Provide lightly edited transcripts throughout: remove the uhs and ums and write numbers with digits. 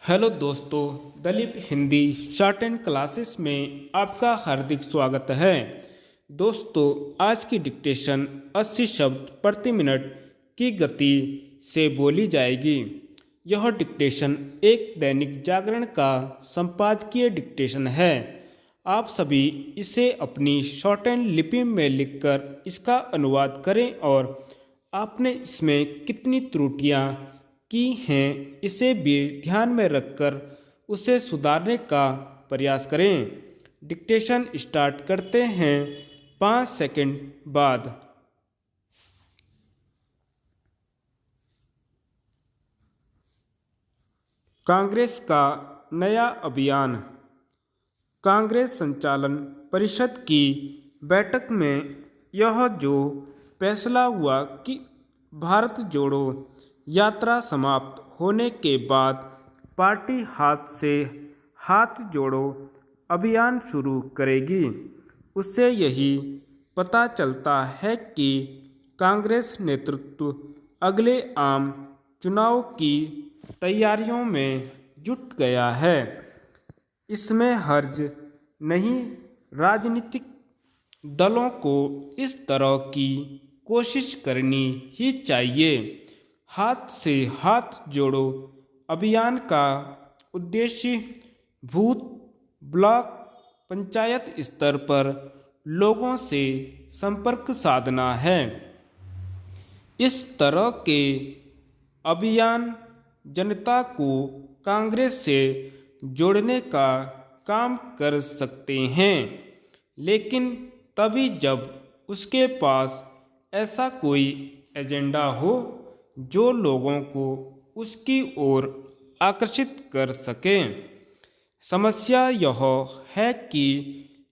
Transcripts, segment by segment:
Hello दोस्तों, Dalip Hindi shorthand classes में आपका हार्दिक स्वागत है। दोस्तों, आज की डिक्टेशन 80 शब्द प्रति मिनट की गति से बोली जाएगी। यह डिक्टेशन एक दैनिक जागरण का संपादकीय डिक्टेशन है। आप सभी इसे अपनी शॉर्ट एंड लिपि में लिखकर इसका अनुवाद करें और आपने इसमें कितनी त्रुटियां की हैं इसे भी ध्यान में रखकर उसे सुधारने का प्रयास करें। डिक्टेशन स्टार्ट करते हैं 5 सेकंड बाद। कांग्रेस का नया अभियान। कांग्रेस संचालन परिषद की बैठक में यह जो फैसला हुआ कि भारत जोड़ो यात्रा समाप्त होने के बाद पार्टी हाथ से हाथ जोड़ो अभियान शुरू करेगी, उससे यही पता चलता है कि कांग्रेस नेतृत्व अगले आम चुनाव की तैयारियों में जुट गया है। इसमें हर्ज नहीं, राजनीतिक दलों को इस तरह की कोशिश करनी ही चाहिए। हाथ से हाथ जोड़ो अभियान का उद्देश्य बूथ, ब्लॉक, पंचायत स्तर पर लोगों से संपर्क साधना है। इस तरह के अभियान जनता को कांग्रेस से जोड़ने का काम कर सकते हैं, लेकिन तभी जब उसके पास ऐसा कोई एजेंडा हो जो लोगों को उसकी ओर आकर्षित कर सके। समस्या यह है कि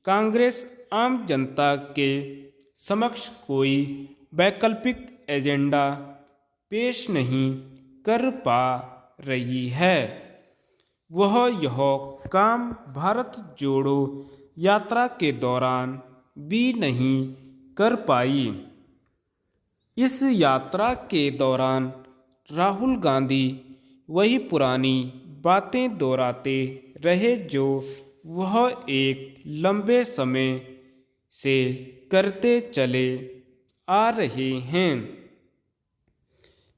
कांग्रेस आम जनता के समक्ष कोई वैकल्पिक एजेंडा पेश नहीं कर पा रही है। वह यह काम भारत जोड़ो यात्रा के दौरान भी नहीं कर पाई। इस यात्रा के दौरान राहुल गांधी वही पुरानी बातें दोहराते रहे जो वह एक लंबे समय से करते चले आ रहे हैं।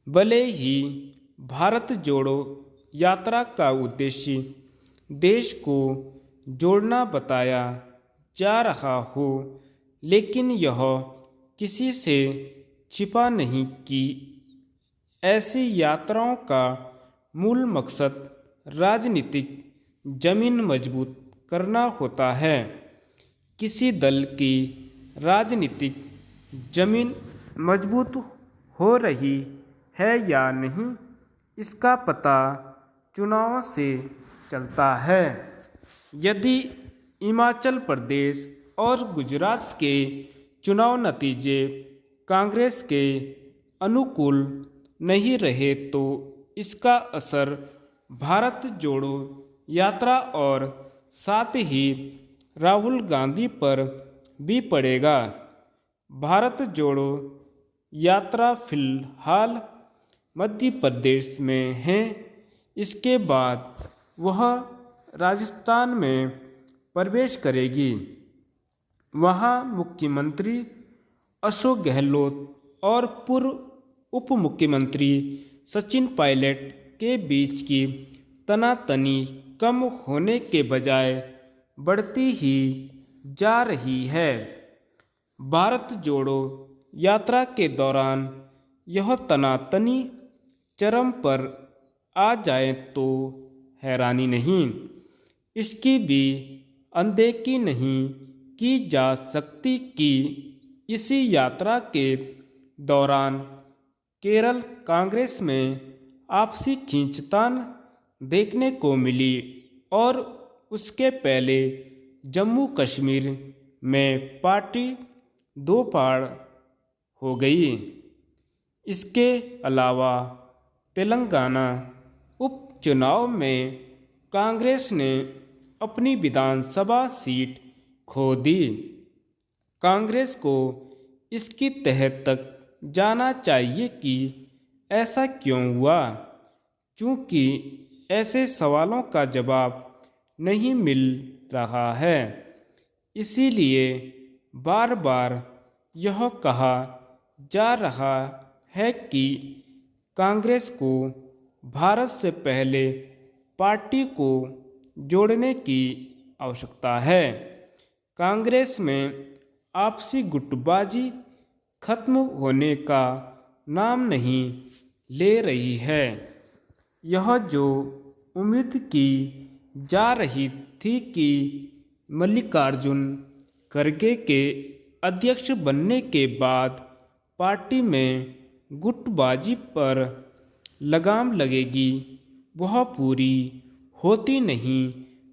भले ही भारत जोड़ो यात्रा का उद्देश्य देश को जोड़ना बताया जा रहा हो, लेकिन यह किसी से छिपा नहीं कि ऐसी यात्राओं का मूल मकसद राजनीतिक जमीन मजबूत करना होता है। किसी दल की राजनीतिक जमीन मजबूत हो रही है या नहीं, इसका पता चुनाव से चलता है। यदि हिमाचल प्रदेश और गुजरात के चुनाव नतीजे कांग्रेस के अनुकूल नहीं रहे तो इसका असर भारत जोड़ो यात्रा और साथ ही राहुल गांधी पर भी पड़ेगा। भारत जोड़ो यात्रा फिलहाल मध्य प्रदेश में है। इसके बाद वह राजस्थान में प्रवेश करेगी। वहाँ मुख्यमंत्री अशोक गहलोत और पूर्व उप मुख्यमंत्री सचिन पायलट के बीच की तनातनी कम होने के बजाय बढ़ती ही जा रही है। भारत जोड़ो यात्रा के दौरान यह तनातनी चरम पर आ जाए तो हैरानी नहीं। इसकी भी अनदेखी नहीं की जा सकती कि इसी यात्रा के दौरान केरल कांग्रेस में आपसी खींचतान देखने को मिली और उसके पहले जम्मू कश्मीर में पार्टी दो फाड़ हो गई। इसके अलावा तेलंगाना उपचुनाव में कांग्रेस ने अपनी विधानसभा सीट खो दी। कांग्रेस को इसकी तह तक जाना चाहिए कि ऐसा क्यों हुआ, चूँकि ऐसे सवालों का जवाब नहीं मिल रहा है। इसीलिए बार बार यह कहा जा रहा है कि कांग्रेस को भारत से पहले पार्टी को जोड़ने की आवश्यकता है। कांग्रेस में आपसी गुटबाजी खत्म होने का नाम नहीं ले रही है। यह जो उम्मीद की जा रही थी कि मल्लिकार्जुन खड़गे के अध्यक्ष बनने के बाद पार्टी में गुटबाजी पर लगाम लगेगी, वह पूरी होती नहीं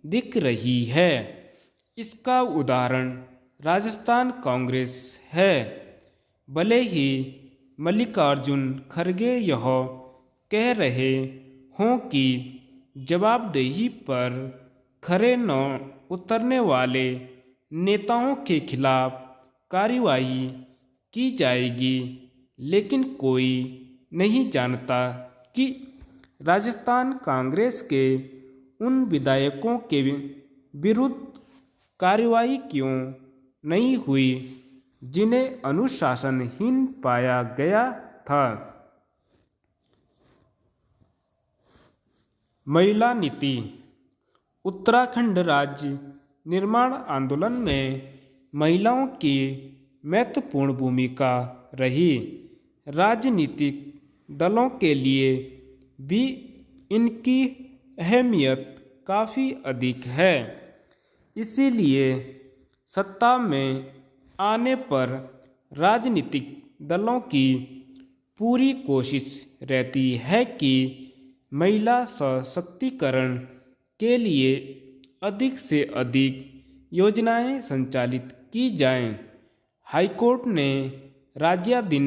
दिख रही है। इसका उदाहरण राजस्थान कांग्रेस है। भले ही मल्लिकार्जुन खड़गे यह कह रहे हों कि जवाबदेही पर खरे न उतरने वाले नेताओं के खिलाफ कार्रवाई की जाएगी, लेकिन कोई नहीं जानता कि राजस्थान कांग्रेस के उन विधायकों के विरुद्ध कार्रवाई क्यों नहीं हुई जिन्हें अनुशासनहीन पाया गया था। महिला नीति। उत्तराखंड राज्य निर्माण आंदोलन में महिलाओं की महत्वपूर्ण भूमिका रही। राजनीतिक दलों के लिए भी इनकी अहमियत काफ़ी अधिक है। इसीलिए सत्ता में आने पर राजनीतिक दलों की पूरी कोशिश रहती है कि महिला सशक्तिकरण के लिए अधिक से अधिक योजनाएं संचालित की जाएं। हाईकोर्ट ने राज्याधीन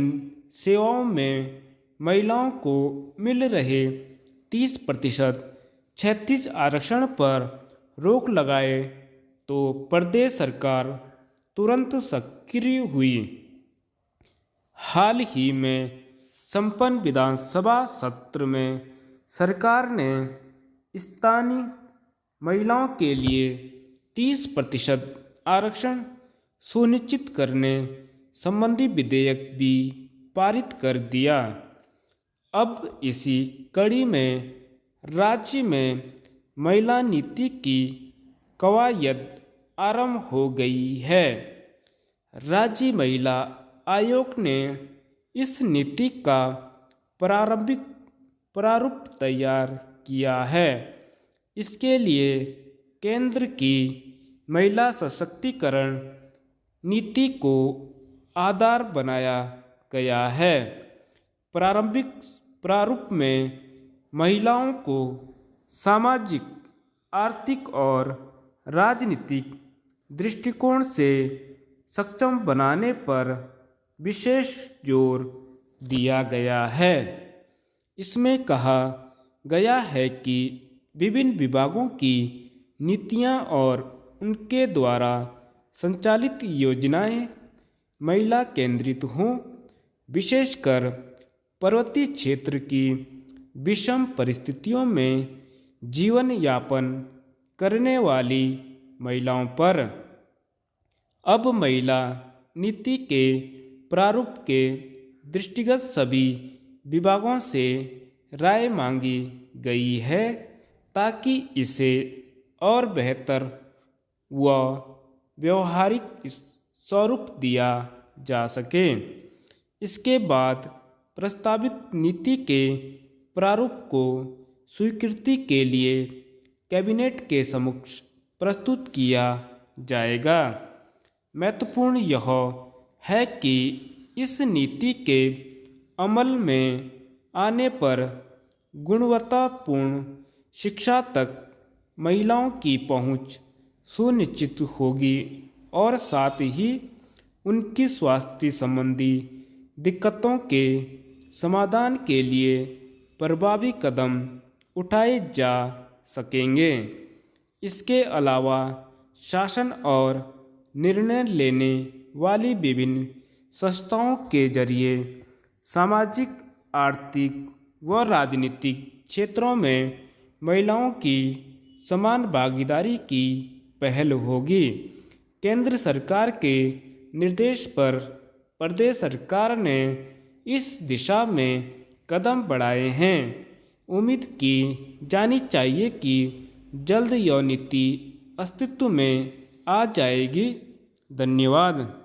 सेवाओं में महिलाओं को मिल रहे 30% 36 आरक्षण पर रोक लगाए तो प्रदेश सरकार तुरंत सक्रिय हुई। हाल ही में संपन्न विधानसभा सत्र में सरकार ने स्थानीय महिलाओं के लिए 30% आरक्षण सुनिश्चित करने संबंधी विधेयक भी पारित कर दिया। अब इसी कड़ी में राज्य में महिला नीति की कवायद आरंभ हो गई है। राज्य महिला आयोग ने इस नीति का प्रारंभिक प्रारूप तैयार किया है। इसके लिए केंद्र की महिला सशक्तिकरण नीति को आधार बनाया गया है। प्रारंभिक प्रारूप में महिलाओं को सामाजिक, आर्थिक और राजनीतिक दृष्टिकोण से सक्षम बनाने पर विशेष जोर दिया गया है। इसमें कहा गया है कि विभिन्न विभागों की नीतियां और उनके द्वारा संचालित योजनाएं महिला केंद्रित हों। विशेषकर पर्वतीय क्षेत्र की विषम परिस्थितियों में जीवन यापन करने वाली महिलाओं पर। अब महिला नीति के प्रारूप के दृष्टिगत सभी विभागों से राय मांगी गई है ताकि इसे और बेहतर व व्यवहारिक स्वरूप दिया जा सके। इसके बाद प्रस्तावित नीति के प्रारूप को स्वीकृति के लिए कैबिनेट के समक्ष प्रस्तुत किया जाएगा। महत्वपूर्ण यह है कि इस नीति के अमल में आने पर गुणवत्तापूर्ण शिक्षा तक महिलाओं की पहुंच सुनिश्चित होगी और साथ ही उनकी स्वास्थ्य संबंधी दिक्कतों के समाधान के लिए प्रभावी कदम उठाए जा सकेंगे। इसके अलावा शासन और निर्णय लेने वाली विभिन्न संस्थाओं के जरिए सामाजिक, आर्थिक व राजनीतिक क्षेत्रों में महिलाओं की समान भागीदारी की पहल होगी। केंद्र सरकार के निर्देश पर प्रदेश सरकार ने इस दिशा में कदम बढ़ाए हैं। उम्मीद की जानी चाहिए कि जल्द यह नीति अस्तित्व में आ जाएगी। धन्यवाद।